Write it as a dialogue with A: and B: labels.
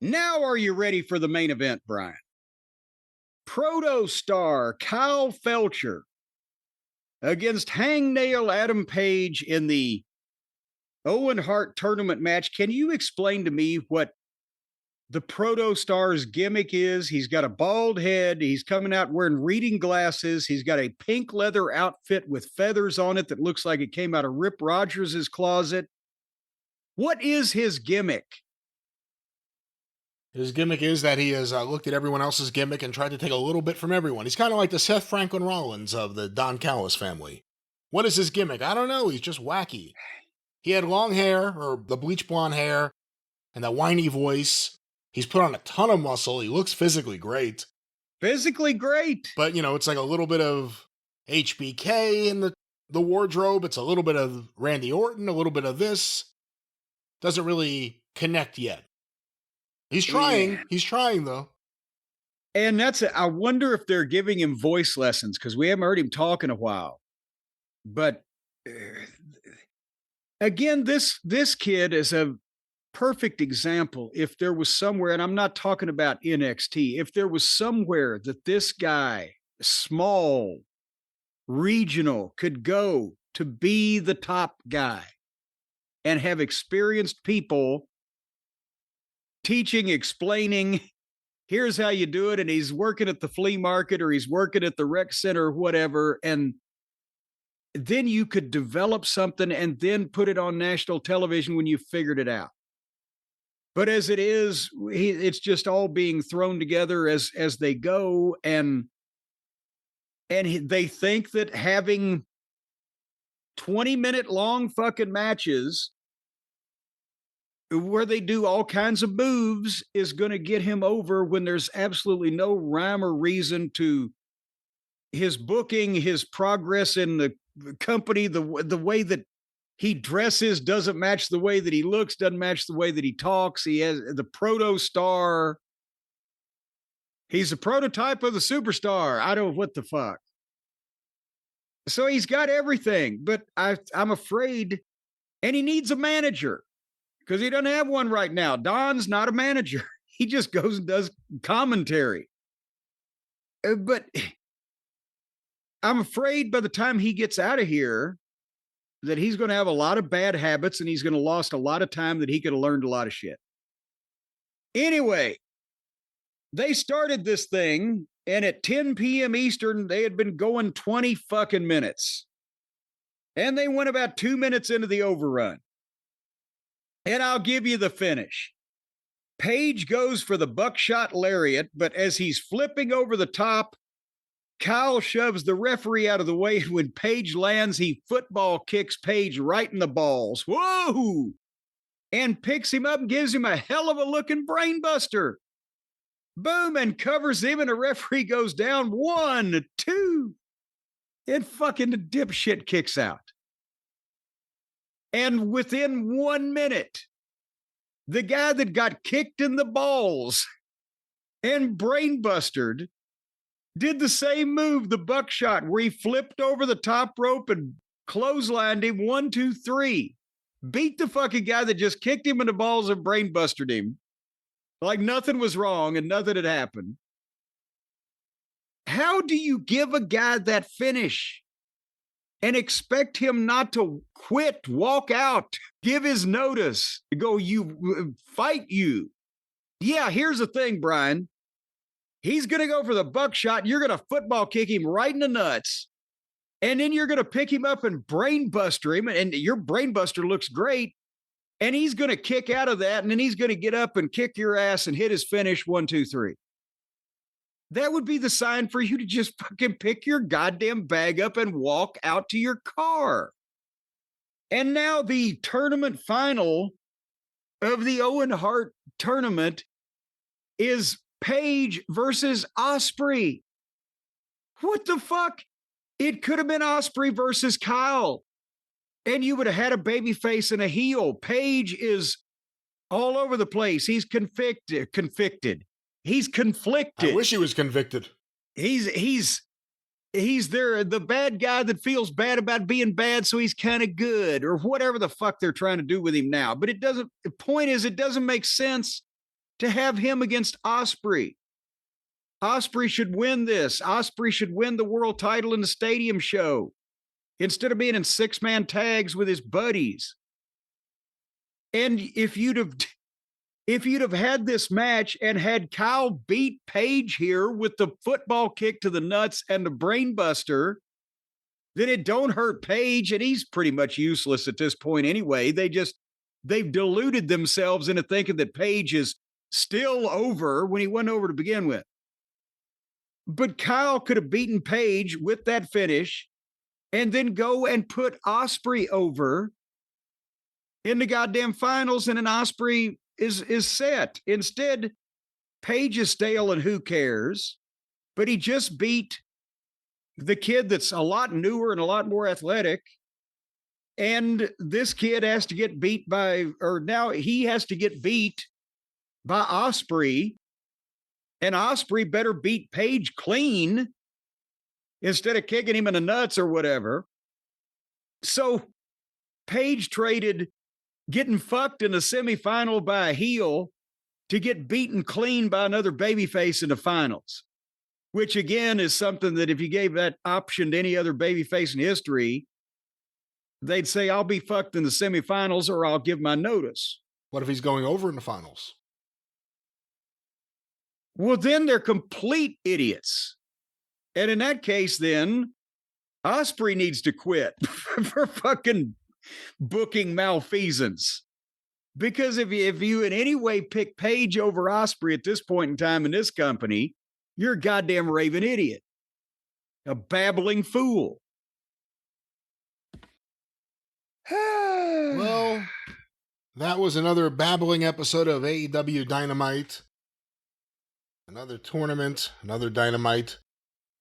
A: Now, are you ready for the main event, Brian? Proto star Kyle Fletcher against Hangnail Adam Page in the Owen Hart tournament match. Can you explain to me what the Proto star's gimmick is? He's got a bald head. He's coming out wearing reading glasses. He's got a pink leather outfit with feathers on it that looks like it came out of Rip Rogers' closet. What is his gimmick?
B: His gimmick is that he has looked at everyone else's gimmick and tried to take a little bit from everyone. He's kind of like the Seth Franklin Rollins of the Don Callis family. What is his gimmick? I don't know. He's just wacky. He had long hair, or the bleach blonde hair, and that whiny voice. He's put on a ton of muscle. He looks physically great.
A: Physically great.
B: But, it's like a little bit of HBK in the wardrobe. It's a little bit of Randy Orton, a little bit of this. Doesn't really connect yet. He's trying. Yeah. He's trying, though.
A: And I wonder if they're giving him voice lessons, because we haven't heard him talk in a while. But again, this kid is a perfect example. If there was somewhere, and I'm not talking about NXT, if there was somewhere that this guy, small, regional, could go to be the top guy and have experienced people teaching, explaining, here's how you do it, and he's working at the flea market or he's working at the rec center or whatever, and then you could develop something and then put it on national television when you figured it out. But as it is, it's just all being thrown together as they go, and they think that having 20-minute long fucking matches where they do all kinds of moves is going to get him over, when there's absolutely no rhyme or reason to his booking, his progress in the company, the way that he dresses doesn't match the way that he looks, doesn't match the way that he talks. He has the proto star. He's a prototype of the superstar. I don't know what the fuck. So he's got everything, but I'm afraid, and he needs a manager, because he doesn't have one right now. Don's not a manager. He just goes and does commentary. But I'm afraid by the time he gets out of here that he's going to have a lot of bad habits, and he's going to lost a lot of time that he could have learned a lot of shit. Anyway, they started this thing, and at 10 p.m. Eastern, they had been going 20 fucking minutes. And they went about 2 minutes into the overrun. And I'll give you the finish. Page goes for the buckshot lariat, but as he's flipping over the top, Kyle shoves the referee out of the way. When Page lands, he football kicks Page right in the balls. Whoa! And picks him up and gives him a hell of a looking brain buster. Boom, and covers him, and the referee goes down. 1, 2. And fucking the dipshit kicks out. And within 1 minute, the guy that got kicked in the balls and brainbustered did the same move, the buckshot, where he flipped over the top rope and clotheslined him. 1, 2, 3. Beat the fucking guy that just kicked him in the balls and brainbustered him like nothing was wrong and nothing had happened. How do you give a guy that finish and expect him not to quit, walk out, give his notice, go, you fight you? Yeah, here's the thing, Brian. He's going to go for the buckshot. You're going to football kick him right in the nuts. And then you're going to pick him up and brainbuster him. And your brainbuster looks great. And he's going to kick out of that. And then he's going to get up and kick your ass and hit his finish. 1, 2, 3. That would be the sign for you to just fucking pick your goddamn bag up and walk out to your car. And now the tournament final of the Owen Hart tournament is Page versus Ospreay. What the fuck? It could have been Ospreay versus Kyle, and you would have had a baby face and a heel. Page is all over the place. He's convicted. He's conflicted.
B: I wish he was convicted.
A: He's there, the bad guy that feels bad about being bad, so he's kind of good, or whatever the fuck they're trying to do with him now. But the point is, it doesn't make sense to have him against Osprey. Osprey should win this. Osprey should win the world title in the stadium show instead of being in 6-man tags with his buddies. And if you'd have had this match and had Kyle beat Page here with the football kick to the nuts and the brainbuster, then it don't hurt Page, and he's pretty much useless at this point anyway. They've deluded themselves into thinking that Page is still over when he wasn't over to begin with. But Kyle could have beaten Page with that finish and then go and put Osprey over in the goddamn finals, and an Osprey is set. Instead, Page is stale and who cares? But he just beat the kid that's a lot newer and a lot more athletic. And this kid has to get beat now he has to get beat by Osprey. And Osprey better beat Page clean instead of kicking him in the nuts or whatever. So Page traded getting fucked in the semifinal by a heel to get beaten clean by another babyface in the finals, which again is something that if you gave that option to any other babyface in history, they'd say, I'll be fucked in the semifinals or I'll give my notice.
B: What if he's going over in the finals?
A: Well, then they're complete idiots. And in that case, then Osprey needs to quit for fucking booking malfeasance. Because if you in any way pick Page over Osprey at this point in time in this company, you're a goddamn raving idiot. A babbling fool.
B: Well, that was another babbling episode of AEW Dynamite. Another tournament, another Dynamite.